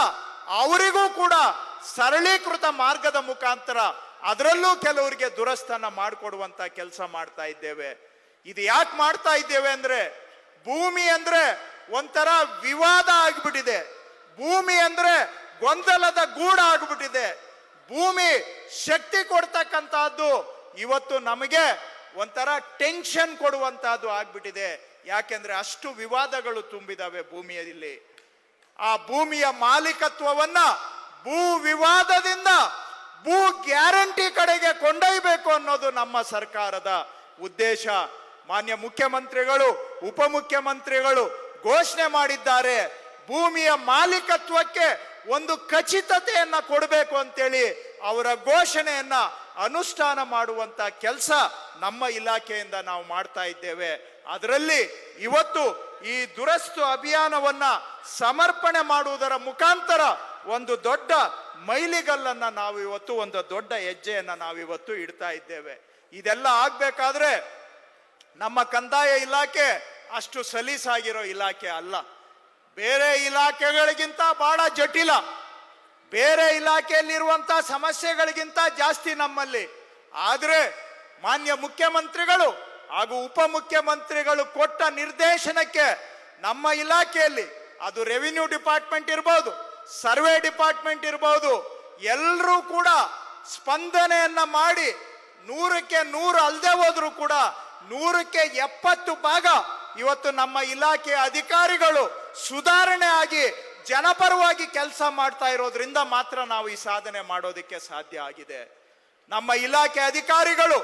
A: ಅವರಿಗೂ ಕೂಡ ಸರಳೀಕೃತ ಮಾರ್ಗದ ಮುಖಾಂತರ ಅದರಲ್ಲೂ ಕೆಲವರಿಗೆ ದುರಸ್ತನ್ನ ಮಾಡಿಕೊಡುವಂತ ಕೆಲಸ ಮಾಡ್ತಾ ಇದ್ದೇವೆ. ಇದು ಯಾಕೆ ಮಾಡ್ತಾ ಇದ್ದೇವೆ ಅಂದ್ರೆ, ಭೂಮಿ ಅಂದ್ರೆ ಒಂಥರ ವಿವಾದ ಆಗ್ಬಿಟ್ಟಿದೆ. ಭೂಮಿ ಅಂದ್ರೆ ಗೊಂದಲದ ಗೂಡ ಆಗ್ಬಿಟ್ಟಿದೆ. ಭೂಮಿ ಶಕ್ತಿ ಕೊಡ್ತಕ್ಕಂತಹದ್ದು ಇವತ್ತು ನಮಗೆ ಒಂಥರ ಟೆನ್ಷನ್ ಕೊಡುವಂತಹದ್ದು ಆಗ್ಬಿಟ್ಟಿದೆ. ಯಾಕೆಂದ್ರೆ ಅಷ್ಟು ವಿವಾದಗಳು ತುಂಬಿದಾವೆ ಭೂಮಿಯಲ್ಲಿ. ಆ ಭೂಮಿಯ ಮಾಲೀಕತ್ವವನ್ನ ಭೂ ವಿವಾದದಿಂದ ಭೂ ಗ್ಯಾರಂಟಿ ಕಡೆಗೆ ಕೊಂಡೊಯ್ಯಬೇಕು ಅನ್ನೋದು ನಮ್ಮ ಸರ್ಕಾರದ ಉದ್ದೇಶ. ಮಾನ್ಯ ಮುಖ್ಯಮಂತ್ರಿಗಳು, ಉಪಮುಖ್ಯಮಂತ್ರಿಗಳು ಘೋಷಣೆ ಮಾಡಿದ್ದಾರೆ, ಭೂಮಿಯ ಮಾಲೀಕತ್ವಕ್ಕೆ ಒಂದು ಖಚಿತತೆಯನ್ನ ಕೊಡಬೇಕು ಅಂತೇಳಿ ಅವರ ಘೋಷಣೆಯನ್ನ ಅನುಷ್ಠಾನ ಮಾಡುವಂತ ಕೆಲಸ ನಮ್ಮ ಇಲಾಖೆಯಿಂದ ನಾವು ಮಾಡ್ತಾ ಇದ್ದೇವೆ. ಅದರಲ್ಲಿ ಇವತ್ತು ಈ ದುರಸ್ತು ಅಭಿಯಾನವನ್ನ ಸಮರ್ಪಣೆ ಮಾಡುವುದರ ಮುಖಾಂತರ ಒಂದು ದೊಡ್ಡ ಮೈಲಿಗಲ್ಲನ್ನ ನಾವು ಇವತ್ತು, ಒಂದು ದೊಡ್ಡ ಹೆಜ್ಜೆಯನ್ನ ನಾವಿವತ್ತು ಇಡ್ತಾ ಇದ್ದೇವೆ. ಇದೆಲ್ಲ ಆಗ್ಬೇಕಾದ್ರೆ ನಮ್ಮ ಕಂದಾಯ ಇಲಾಖೆ ಅಷ್ಟು ಸಲೀಸಾಗಿರೋ ಇಲಾಖೆ ಅಲ್ಲ. ಬೇರೆ ಇಲಾಖೆಗಳಿಗಿಂತ ಬಹಳ ಜಟಿಲ, ಬೇರೆ ಇಲಾಖೆಯಲ್ಲಿರುವಂತಹ ಸಮಸ್ಯೆಗಳಿಗಿಂತ ಜಾಸ್ತಿ ನಮ್ಮಲ್ಲಿ. ಆದ್ರೆ ಮಾನ್ಯ ಮುಖ್ಯಮಂತ್ರಿಗಳು ಹಾಗೂ ಉಪಮುಖ್ಯಮಂತ್ರಿಗಳು ಕೊಟ್ಟ ನಿರ್ದೇಶನಕ್ಕೆ ನಮ್ಮ ಇಲಾಖೆಯಲ್ಲಿ, ಅದು ರೆವಿನ್ಯೂ ಡಿಪಾರ್ಟ್ಮೆಂಟ್ ಇರ್ಬೋದು, ಸರ್ವೆ ಡಿಪಾರ್ಟ್ಮೆಂಟ್ ಇರ್ಬೋದು, ಎಲ್ಲರೂ ಕೂಡ ಸ್ಪಂದನೆಯನ್ನ ಮಾಡಿ 100ಕ್ಕೆ 100 ಅಲ್ಲದೆ ಹೋದ್ರು ಕೂಡ 100ಕ್ಕೆ 70 ಭಾಗ ಇವತ್ತು ನಮ್ಮ ಇಲಾಖೆಯ ಅಧಿಕಾರಿಗಳು ಸುಧಾರಣೆ ಆಗಿ ಜನಪರವಾಗಿ ಕೆಲಸ ಮಾಡ್ತಾ ಇರೋದ್ರಿಂದ ಮಾತ್ರ ನಾವು ಈ ಸಾಧನೆ ಮಾಡೋದಕ್ಕೆ ಸಾಧ್ಯ ಆಗಿದೆ. ನಮ್ಮ ಇಲಾಖೆ ಅಧಿಕಾರಿಗಳು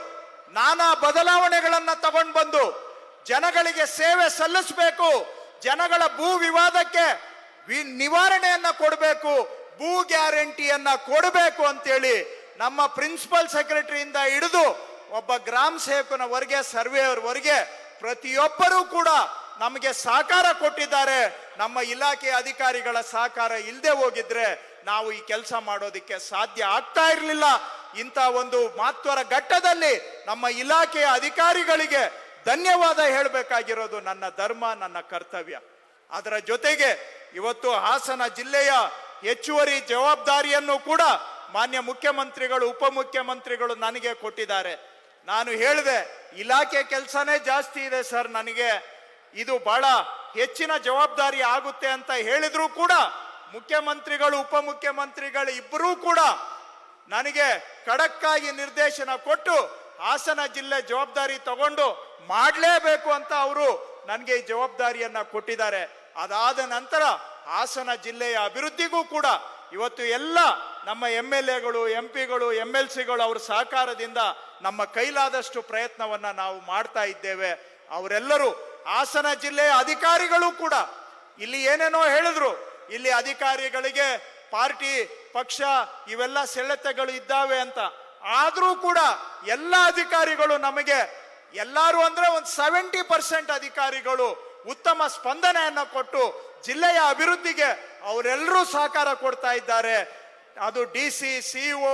A: ನಾನಾ ಬದಲಾವಣೆಗಳನ್ನ ತಗೊಂಡು ಬಂದು ಜನಗಳಿಗೆ ಸೇವೆ ಸಲ್ಲಿಸಬೇಕು, ಜನಗಳ ಭೂ ವಿವಾದಕ್ಕೆ ನಿವಾರಣೆಯನ್ನ ಕೊಡಬೇಕು, ಭೂ ಗ್ಯಾರಂಟಿಯನ್ನ ಕೊಡಬೇಕು ಅಂತೇಳಿ ನಮ್ಮ ಪ್ರಿನ್ಸಿಪಲ್ ಸೆಕ್ರೆಟರಿಯಿಂದ ಹಿಡಿದು ಒಬ್ಬ ಗ್ರಾಮ ಸೇವಕನವರೆಗೆ, ಸರ್ವೇಯವರ್ವರೆಗೆ ಪ್ರತಿಯೊಬ್ಬರೂ ಕೂಡ ನಮಗೆ ಸಹಕಾರ ಕೊಟ್ಟಿದ್ದಾರೆ. ನಮ್ಮ ಇಲಾಖೆಯ ಅಧಿಕಾರಿಗಳ ಸಹಕಾರ ಇಲ್ಲದೆ ಹೋಗಿದ್ರೆ ನಾವು ಈ ಕೆಲಸ ಮಾಡೋದಕ್ಕೆ ಸಾಧ್ಯ ಆಗ್ತಾ ಇರಲಿಲ್ಲ. ಇಂಥ ಒಂದು ಮಹತ್ವದ ಘಟ್ಟದಲ್ಲಿ ನಮ್ಮ ಇಲಾಖೆಯ ಅಧಿಕಾರಿಗಳಿಗೆ ಧನ್ಯವಾದ ಹೇಳಬೇಕಾಗಿರೋದು ನನ್ನ ಧರ್ಮ, ನನ್ನ ಕರ್ತವ್ಯ. ಅದರ ಜೊತೆಗೆ ಇವತ್ತು ಹಾಸನ ಜಿಲ್ಲೆಯ ಹೆಚ್ಚುವರಿ ಜವಾಬ್ದಾರಿಯನ್ನು ಕೂಡ ಮಾನ್ಯ ಮುಖ್ಯಮಂತ್ರಿಗಳು, ಉಪಮುಖ್ಯಮಂತ್ರಿಗಳು ನನಗೆ ಕೊಟ್ಟಿದ್ದಾರೆ. ನಾನು ಹೇಳಿದೆ, ಇಲಾಖೆ ಕೆಲಸನೇ ಜಾಸ್ತಿ ಇದೆ ಸರ್, ನನಗೆ ಇದು ಬಹಳ ಹೆಚ್ಚಿನ ಜವಾಬ್ದಾರಿ ಆಗುತ್ತೆ ಅಂತ ಹೇಳಿದ್ರು ಕೂಡ ಮುಖ್ಯಮಂತ್ರಿಗಳು, ಉಪಮುಖ್ಯಮಂತ್ರಿಗಳು ಇಬ್ಬರೂ ಕೂಡ ನನಗೆ ಖಡಕ್ ಆಗಿ ನಿರ್ದೇಶನ ಕೊಟ್ಟು ಹಾಸನ ಜಿಲ್ಲೆ ಜವಾಬ್ದಾರಿ ತಗೊಂಡು ಮಾಡಲೇಬೇಕು ಅಂತ ಅವರು ನನಗೆ ಈ ಜವಾಬ್ದಾರಿಯನ್ನ ಕೊಟ್ಟಿದ್ದಾರೆ. ಅದಾದ ನಂತರ ಹಾಸನ ಜಿಲ್ಲೆಯ ಅಭಿವೃದ್ಧಿಗೂ ಕೂಡ ಇವತ್ತು ಎಲ್ಲ ನಮ್ಮ MLAಗಳು, MP ಗಳು, MLCಗಳು ಅವರ ಸಹಕಾರದಿಂದ ನಮ್ಮ ಕೈಲಾದಷ್ಟು ಪ್ರಯತ್ನವನ್ನ ನಾವು ಮಾಡ್ತಾ ಇದ್ದೇವೆ. ಅವರೆಲ್ಲರೂ, ಹಾಸನ ಜಿಲ್ಲೆಯ ಅಧಿಕಾರಿಗಳು ಕೂಡ ಇಲ್ಲಿ ಏನೇನೋ ಹೇಳಿದ್ರು, ಇಲ್ಲಿ ಅಧಿಕಾರಿಗಳಿಗೆ ಪಾರ್ಟಿ ಪಕ್ಷ ಇವೆಲ್ಲ ಸೆಳೆತಗಳು ಇದ್ದಾವೆ ಅಂತ. ಆದ್ರೂ ಕೂಡ ಎಲ್ಲ ಅಧಿಕಾರಿಗಳು ನಮಗೆ, ಎಲ್ಲರೂ ಅಂದ್ರೆ ಒಂದು 70% ಅಧಿಕಾರಿಗಳು ಉತ್ತಮ ಸ್ಪಂದನೆಯನ್ನ ಕೊಟ್ಟು ಜಿಲ್ಲೆಯ ಅಭಿವೃದ್ಧಿಗೆ ಅವರೆಲ್ಲರೂ ಸಹಕಾರ ಕೊಡ್ತಾ ಇದ್ದಾರೆ. ಅದು DC, CO,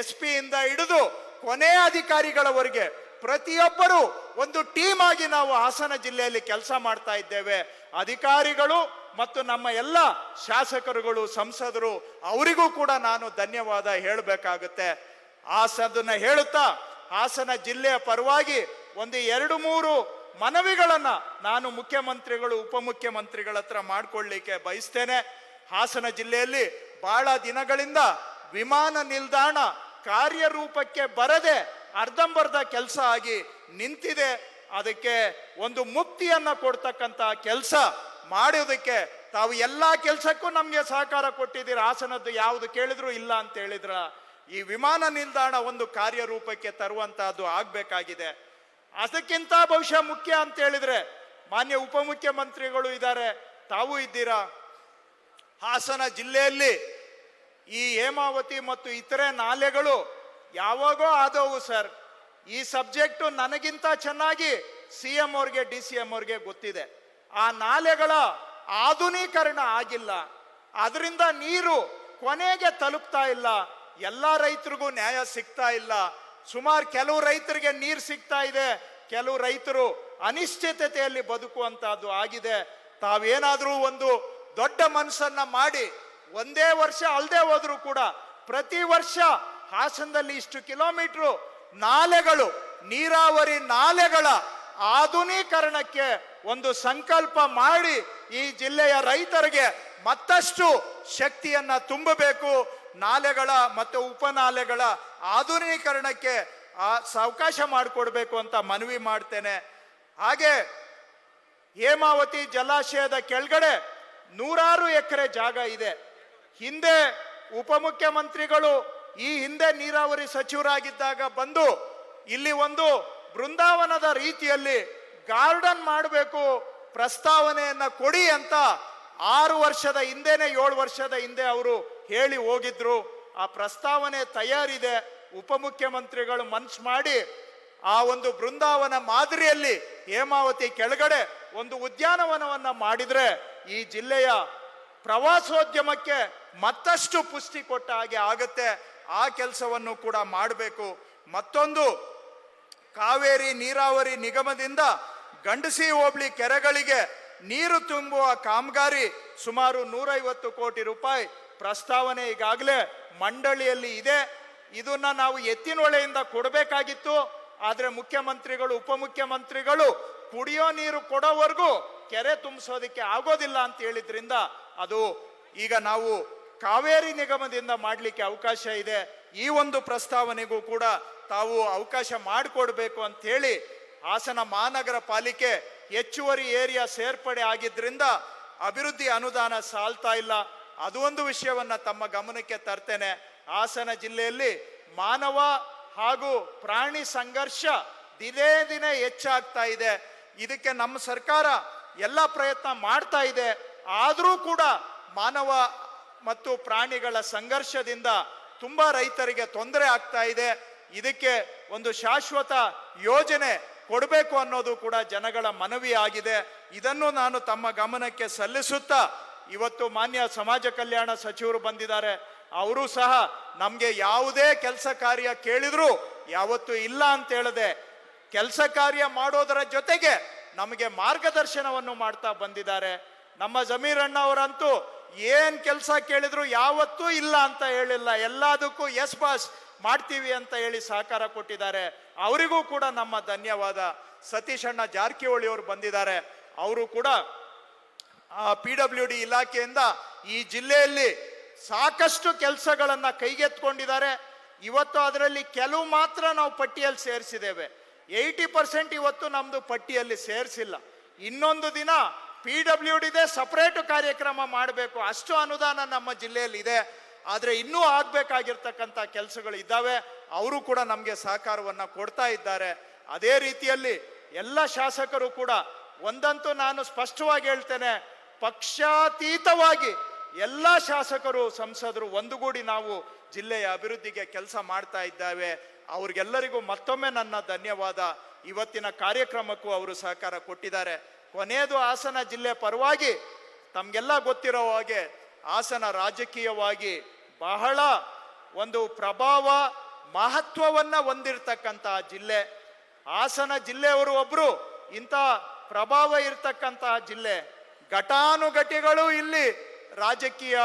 A: SP ಇಂದ ಹಿಡಿದು ಕೊನೆಯ ಅಧಿಕಾರಿಗಳವರೆಗೆ ಪ್ರತಿಯೊಬ್ಬರು ಒಂದು ಟೀಮ್ ಆಗಿ ನಾವು ಹಾಸನ ಜಿಲ್ಲೆಯಲ್ಲಿ ಕೆಲಸ ಮಾಡ್ತಾ ಇದ್ದೇವೆ. ಅಧಿಕಾರಿಗಳು ಮತ್ತು ನಮ್ಮ ಎಲ್ಲ ಶಾಸಕರುಗಳು, ಸಂಸದರು, ಅವರಿಗೂ ಕೂಡ ನಾನು ಧನ್ಯವಾದ ಹೇಳಬೇಕಾಗುತ್ತೆ. ಅದನ್ನ ಹೇಳುತ್ತಾ ಹಾಸನ ಜಿಲ್ಲೆಯ ಪರವಾಗಿ ಒಂದು 2-3 ಮನವಿಗಳನ್ನ ನಾನು ಮುಖ್ಯಮಂತ್ರಿಗಳು, ಉಪಮುಖ್ಯಮಂತ್ರಿಗಳ ಹತ್ರ ಮಾಡ್ಕೊಳ್ಳಿಕ್ಕೆ ಬಯಸ್ತೇನೆ. ಹಾಸನ ಜಿಲ್ಲೆಯಲ್ಲಿ ಬಹಳ ದಿನಗಳಿಂದ ವಿಮಾನ ನಿಲ್ದಾಣ ಕಾರ್ಯರೂಪಕ್ಕೆ ಬರದೆ ಅರ್ಧಂಬರ್ಧ ಕೆಲಸ ಆಗಿ ನಿಂತಿದೆ. ಅದಕ್ಕೆ ಒಂದು ಮುಕ್ತಿಯನ್ನ ಕೊಡ್ತಕ್ಕಂತ ಕೆಲಸ ಮಾಡೋದಕ್ಕೆ ತಾವು ಎಲ್ಲಾ ಕೆಲಸಕ್ಕೂ ನಮ್ಗೆ ಸಹಕಾರ ಕೊಟ್ಟಿದ್ದೀರಾ. ಹಾಸನದ್ದು ಯಾವುದು ಕೇಳಿದ್ರು ಇಲ್ಲ ಅಂತ ಹೇಳಿದ್ರ. ಈ ವಿಮಾನ ನಿಲ್ದಾಣ ಒಂದು ಕಾರ್ಯರೂಪಕ್ಕೆ ತರುವಂತಹದ್ದು ಆಗ್ಬೇಕಾಗಿದೆ. ಅದಕ್ಕಿಂತ ಬಹುಶಃ ಮುಖ್ಯ ಅಂತ ಹೇಳಿದ್ರೆ, ಮಾನ್ಯ ಉಪಮುಖ್ಯಮಂತ್ರಿಗಳು ಇದ್ದಾರೆ, ತಾವು ಇದ್ದೀರಾ. ಹಾಸನ ಜಿಲ್ಲೆಯಲ್ಲಿ ಈ ಹೇಮಾವತಿ ಮತ್ತು ಇತರೆ ನಾಲೆಗಳು ಯಾವಾಗೋ ಆದವು ಸರ್. ಈ ಸಬ್ಜೆಕ್ಟು ನನಗಿಂತ ಚೆನ್ನಾಗಿ CM ಅವ್ರಿಗೆ DCM ಅವ್ರಿಗೆ ಗೊತ್ತಿದೆ. ಆ ನಾಲೆಗಳ ಆಧುನೀಕರಣ ಆಗಿಲ್ಲ, ಅದರಿಂದ ನೀರು ಕೊನೆಗೆ ತಲುಪ್ತಾ ಇಲ್ಲ, ಎಲ್ಲ ರೈತರಿಗೂ ನ್ಯಾಯ ಸಿಗ್ತಾ ಇಲ್ಲ. ಸುಮಾರು ಕೆಲವು ರೈತರಿಗೆ ನೀರು ಸಿಗ್ತಾ ಇದೆ, ಕೆಲವು ರೈತರು ಅನಿಶ್ಚಿತತೆಯಲ್ಲಿ ಬದುಕುವಂತಹದ್ದು ಆಗಿದೆ. ತಾವೇನಾದ್ರೂ ಒಂದು ದೊಡ್ಡ ಮನಸ್ಸನ್ನ ಮಾಡಿ ಒಂದೇ ವರ್ಷ ಅಲ್ಲದೆ ಹೋದ್ರೂ ಕೂಡ ಪ್ರತಿ ವರ್ಷ ಹಾಸನದಲ್ಲಿ ಇಷ್ಟು ಕಿಲೋಮೀಟರ್ ನಾಲೆಗಳು, ನೀರಾವರಿ ನಾಲೆಗಳ ಆಧುನೀಕರಣಕ್ಕೆ ಒಂದು ಸಂಕಲ್ಪ ಮಾಡಿ ಈ ಜಿಲ್ಲೆಯ ರೈತರಿಗೆ ಮತ್ತಷ್ಟು ಶಕ್ತಿಯನ್ನ ತುಂಬಬೇಕು. ನಾಲೆಗಳ ಮತ್ತು ಉಪನಾಲೆಗಳ ಆಧುನೀಕರಣಕ್ಕೆ ಅವಕಾಶ ಮಾಡಿಕೊಡ್ಬೇಕು ಅಂತ ಮನವಿ ಮಾಡ್ತೇನೆ. ಹಾಗೆ ಹೇಮಾವತಿ ಜಲಾಶಯದ ಕೆಳಗಡೆ 100 ಎಕರೆ ಜಾಗ ಇದೆ. ಹಿಂದೆ ಉಪಮುಖ್ಯಮಂತ್ರಿಗಳು ಈ ಹಿಂದೆ ನೀರಾವರಿ ಸಚಿವರಾಗಿದ್ದಾಗ ಬಂದು ಇಲ್ಲಿ ಒಂದು ಬೃಂದಾವನದ ರೀತಿಯಲ್ಲಿ ಗಾರ್ಡನ್ ಮಾಡಬೇಕು, ಪ್ರಸ್ತಾವನೆಯನ್ನ ಕೊಡಿ ಅಂತ 6 ವರ್ಷದ ಹಿಂದೆನೆ 7 ವರ್ಷದ ಹಿಂದೆ ಅವರು ಹೇಳಿ ಹೋಗಿದ್ರು. ಆ ಪ್ರಸ್ತಾವನೆ ತಯಾರಿದೆ. ಉಪಮುಖ್ಯಮಂತ್ರಿಗಳು ಮನ್ಸು ಮಾಡಿ ಆ ಒಂದು ಬೃಂದಾವನ ಮಾದರಿಯಲ್ಲಿ ಹೇಮಾವತಿ ಕೆಳಗಡೆ ಒಂದು ಉದ್ಯಾನವನವನ್ನ ಮಾಡಿದ್ರೆ ಈ ಜಿಲ್ಲೆಯ ಪ್ರವಾಸೋದ್ಯಮಕ್ಕೆ ಮತ್ತಷ್ಟು ಪುಷ್ಟಿ ಕೊಟ್ಟ ಹಾಗೆ ಆಗುತ್ತೆ. ಆ ಕೆಲಸವನ್ನು ಕೂಡ ಮಾಡಬೇಕು. ಮತ್ತೊಂದು, ಕಾವೇರಿ ನೀರಾವರಿ ನಿಗಮದಿಂದ ಗಂಡಸಿ ಹೋಬಳಿ ಕೆರೆಗಳಿಗೆ ನೀರು ತುಂಬುವ ಕಾಮಗಾರಿ ಸುಮಾರು 150 ಕೋಟಿ ರೂಪಾಯಿ ಪ್ರಸ್ತಾವನೆ ಈಗಾಗಲೇ ಮಂಡಳಿಯಲ್ಲಿ ಇದೆ. ಇದನ್ನ ನಾವು ಎತ್ತಿನಹೊಳೆಯಿಂದ ಕೊಡಬೇಕಾಗಿತ್ತು. ಆದ್ರೆ ಮುಖ್ಯಮಂತ್ರಿಗಳು ಉಪಮುಖ್ಯಮಂತ್ರಿಗಳು ಕುಡಿಯೋ ನೀರು ಕೊಡೋವರೆಗೂ ಕೆರೆ ತುಂಬಿಸೋದಕ್ಕೆ ಆಗೋದಿಲ್ಲ ಅಂತ ಹೇಳಿದ್ರಿಂದ ಅದು ಈಗ ನಾವು ಕಾವೇರಿ ನಿಗಮದಿಂದ ಮಾಡಲಿಕ್ಕೆ ಅವಕಾಶ ಇದೆ. ಈ ಒಂದು ಪ್ರಸ್ತಾವನೆಗೂ ಕೂಡ ತಾವು ಅವಕಾಶ ಮಾಡಿಕೊಡ್ಬೇಕು ಅಂತ ಹೇಳಿ ಹಾಸನ ಮಹಾನಗರ ಪಾಲಿಕೆ ಹೆಚ್ಚುವರಿ ಏರಿಯಾ ಸೇರ್ಪಡೆ ಆಗಿದ್ರಿಂದ ಅಭಿವೃದ್ಧಿ ಅನುದಾನ ಸಾಲ್ತಾ ಇಲ್ಲ. ಅದು ಒಂದು ವಿಷಯವನ್ನ ತಮ್ಮ ಗಮನಕ್ಕೆ ತರ್ತೇನೆ. ಹಾಸನ ಜಿಲ್ಲೆಯಲ್ಲಿ ಮಾನವ ಹಾಗೂ ಪ್ರಾಣಿ ಸಂಘರ್ಷ ದಿನೇ ದಿನೇ ಹೆಚ್ಚಾಗ್ತಾ ಇದೆ. ಇದಕ್ಕೆ ನಮ್ಮ ಸರ್ಕಾರ ಎಲ್ಲ ಪ್ರಯತ್ನ ಮಾಡ್ತಾ ಇದೆ. ಆದರೂ ಕೂಡ ಮಾನವ ಮತ್ತು ಪ್ರಾಣಿಗಳ ಸಂಘರ್ಷದಿಂದ ತುಂಬಾ ರೈತರಿಗೆ ತೊಂದರೆ ಆಗ್ತಾ ಇದೆ. ಇದಕ್ಕೆ ಒಂದು ಶಾಶ್ವತ ಯೋಜನೆ ಕೊಡಬೇಕು ಅನ್ನೋದು ಕೂಡ ಜನಗಳ ಮನವಿ ಆಗಿದೆ. ಇದನ್ನು ನಾನು ತಮ್ಮ ಗಮನಕ್ಕೆ ಸಲ್ಲಿಸುತ್ತಾ, ಇವತ್ತು ಮಾನ್ಯ ಸಮಾಜ ಕಲ್ಯಾಣ ಸಚಿವರು ಬಂದಿದ್ದಾರೆ. ಅವರು ಸಹ ನಮ್ಗೆ ಯಾವುದೇ ಕೆಲಸ ಕಾರ್ಯ ಕೇಳಿದ್ರು ಯಾವತ್ತು ಇಲ್ಲ ಅಂತ ಹೇಳದೆ ಕೆಲಸ ಕಾರ್ಯ ಮಾಡೋದರ ಜೊತೆಗೆ ನಮಗೆ ಮಾರ್ಗದರ್ಶನವನ್ನು ಮಾಡ್ತಾ ಬಂದಿದ್ದಾರೆ. ನಮ್ಮ ಜಮೀರಣ್ಣ ಅವರಂತೂ ಏನ್ ಕೆಲಸ ಕೇಳಿದ್ರು ಯಾವತ್ತೂ ಇಲ್ಲ ಅಂತ ಹೇಳಿಲ್ಲ, ಎಲ್ಲದಕ್ಕೂ ಎಸ್ ಬಾಸ್ ಮಾಡ್ತೀವಿ ಅಂತ ಹೇಳಿ ಸಹಕಾರ ಕೊಟ್ಟಿದ್ದಾರೆ. ಅವರಿಗೂ ಕೂಡ ನಮ್ಮ ಧನ್ಯವಾದ. ಸತೀಶ್ ಅಣ್ಣ ಜಾರಕಿಹೊಳಿ ಅವರು ಬಂದಿದ್ದಾರೆ. ಅವರು ಕೂಡ PWD ಇಲಾಖೆಯಿಂದ ಈ ಜಿಲ್ಲೆಯಲ್ಲಿ ಸಾಕಷ್ಟು ಕೆಲಸಗಳನ್ನ ಕೈಗೆತ್ಕೊಂಡಿದ್ದಾರೆ. ಇವತ್ತು ಅದರಲ್ಲಿ ಕೆಲವು ಮಾತ್ರ ನಾವು ಪಟ್ಟಿಯಲ್ಲಿ ಸೇರಿಸಿದ್ದೇವೆ. 80% ಇವತ್ತು ನಮ್ದು ಪಟ್ಟಿಯಲ್ಲಿ ಸೇರಿಸಿಲ್ಲ. ಇನ್ನೊಂದು ದಿನ PWDದೇ ಸಪರೇಟ್ ಕಾರ್ಯಕ್ರಮ ಮಾಡಬೇಕು, ಅಷ್ಟು ಅನುದಾನ ನಮ್ಮ ಜಿಲ್ಲೆಯಲ್ಲಿ ಇದೆ. ಆದರೆ ಇನ್ನೂ ಆಗ್ಬೇಕಾಗಿರ್ತಕ್ಕಂಥ ಕೆಲಸಗಳು ಇದ್ದಾವೆ. ಅವರು ಕೂಡ ನಮಗೆ ಸಹಕಾರವನ್ನ ಕೊಡ್ತಾ ಇದ್ದಾರೆ. ಅದೇ ರೀತಿಯಲ್ಲಿ ಎಲ್ಲ ಶಾಸಕರು ಕೂಡ ಒಂದಂತೂ ನಾನು ಸ್ಪಷ್ಟವಾಗಿ ಹೇಳ್ತೇನೆ, ಪಕ್ಷಾತೀತವಾಗಿ ಎಲ್ಲ ಶಾಸಕರು ಸಂಸದರು ಒಂದುಗೂಡಿ ನಾವು ಜಿಲ್ಲೆಯ ಅಭಿವೃದ್ಧಿಗೆ ಕೆಲಸ ಮಾಡ್ತಾ ಇದ್ದಾವೆ. ಅವ್ರಿಗೆಲ್ಲರಿಗೂ ಮತ್ತೊಮ್ಮೆ ನನ್ನ ಧನ್ಯವಾದ. ಇವತ್ತಿನ ಕಾರ್ಯಕ್ರಮಕ್ಕೂ ಅವರು ಸಹಕಾರ ಕೊಟ್ಟಿದ್ದಾರೆ. ಕೊನೆಯದು ಹಾಸನ ಜಿಲ್ಲೆ ಪರವಾಗಿ ತಮಗೆಲ್ಲ ಗೊತ್ತಿರೋ ಹಾಗೆ ಹಾಸನ ರಾಜಕೀಯವಾಗಿ ಬಹಳ ಒಂದು ಪ್ರಭಾವ ಮಹತ್ವವನ್ನ ಹೊಂದಿರತಕ್ಕಂತಹ ಜಿಲ್ಲೆ. ಹಾಸನ ಜಿಲ್ಲೆಯವರು ಒಬ್ರು ಇಂಥ ಪ್ರಭಾವ ಇರತಕ್ಕಂತಹ ಜಿಲ್ಲೆ. ಘಟಾನುಘಟಿಗಳು ಇಲ್ಲಿ ರಾಜಕೀಯ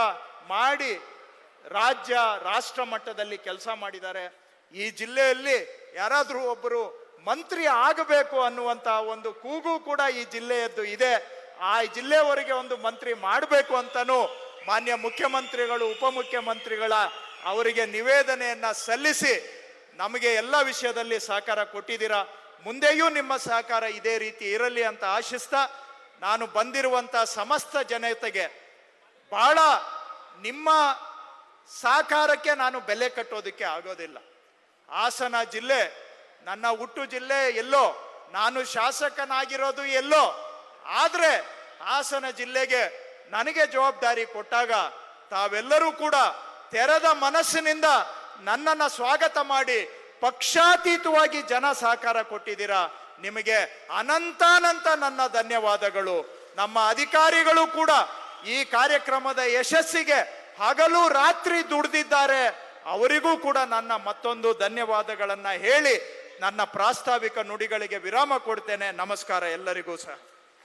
A: ಮಾಡಿ ರಾಜ್ಯ ರಾಷ್ಟ್ರ ಮಟ್ಟದಲ್ಲಿ ಕೆಲಸ ಮಾಡಿದ್ದಾರೆ. ಈ ಜಿಲ್ಲೆಯಲ್ಲಿ ಯಾರಾದ್ರೂ ಒಬ್ಬರು ಮಂತ್ರಿ ಆಗಬೇಕು ಅನ್ನುವಂತ ಒಂದು ಕೂಗು ಕೂಡ ಈ ಜಿಲ್ಲೆಯದ್ದು ಇದೆ. ಆ ಜಿಲ್ಲೆಯವರೆಗೆ ಒಂದು ಮಂತ್ರಿ ಮಾಡಬೇಕು ಅಂತಾನು ಮಾನ್ಯ ಮುಖ್ಯಮಂತ್ರಿಗಳು ಉಪಮುಖ್ಯಮಂತ್ರಿಗಳ ಅವರಿಗೆ ನಿವೇದನೆಯನ್ನ ಸಲ್ಲಿಸಿ ನಮಗೆ ಎಲ್ಲ ವಿಷಯದಲ್ಲಿ ಸಹಕಾರ ಕೊಟ್ಟಿದ್ದೀರಾ. ಮುಂದೆಯೂ ನಿಮ್ಮ ಸಹಕಾರ ಇದೇ ರೀತಿ ಇರಲಿ ಅಂತ ಆಶಿಸ್ತಾ, ನಾನು ಬಂದಿರುವಂತ ಸಮಸ್ತ ಜನತೆಗೆ ಬಹಳ ನಿಮ್ಮ ಸಹಕಾರಕ್ಕೆ ನಾನು ಬೆಲೆ ಕಟ್ಟೋದಕ್ಕೆ ಆಗೋದಿಲ್ಲ. ಹಾಸನ ಜಿಲ್ಲೆ ನನ್ನ ಹುಟ್ಟು ಜಿಲ್ಲೆ ಎಲ್ಲೋ, ನಾನು ಶಾಸಕನಾಗಿರೋದು ಎಲ್ಲೋ, ಆದ್ರೆ ಹಾಸನ ಜಿಲ್ಲೆಗೆ ನನಗೆ ಜವಾಬ್ದಾರಿ ಕೊಟ್ಟಾಗ ತಾವೆಲ್ಲರೂ ಕೂಡ ತೆರೆದ ಮನಸ್ಸಿನಿಂದ ನನ್ನನ್ನು ಸ್ವಾಗತ ಮಾಡಿ ಪಕ್ಷಾತೀತವಾಗಿ ಜನ ಸಹಕಾರ ಕೊಟ್ಟಿದ್ದೀರಾ. ನಿಮಗೆ ಅನಂತಾನಂತ ನನ್ನ ಧನ್ಯವಾದಗಳು. ನಮ್ಮ ಅಧಿಕಾರಿಗಳು ಕೂಡ ಈ ಕಾರ್ಯಕ್ರಮದ ಯಶಸ್ಸಿಗೆ ಹಗಲು ರಾತ್ರಿ ದುಡಿದಿದ್ದಾರೆ. ಅವರಿಗೂ ಕೂಡ ನನ್ನ ಮತ್ತೊಂದು ಧನ್ಯವಾದಗಳನ್ನ ಹೇಳಿ ನನ್ನ ಪ್ರಾಸ್ತಾವಿಕ ನುಡಿಗಳಿಗೆ ವಿರಾಮ ಕೊಡ್ತೇನೆ. ನಮಸ್ಕಾರ ಎಲ್ಲರಿಗೂ ಸಹ.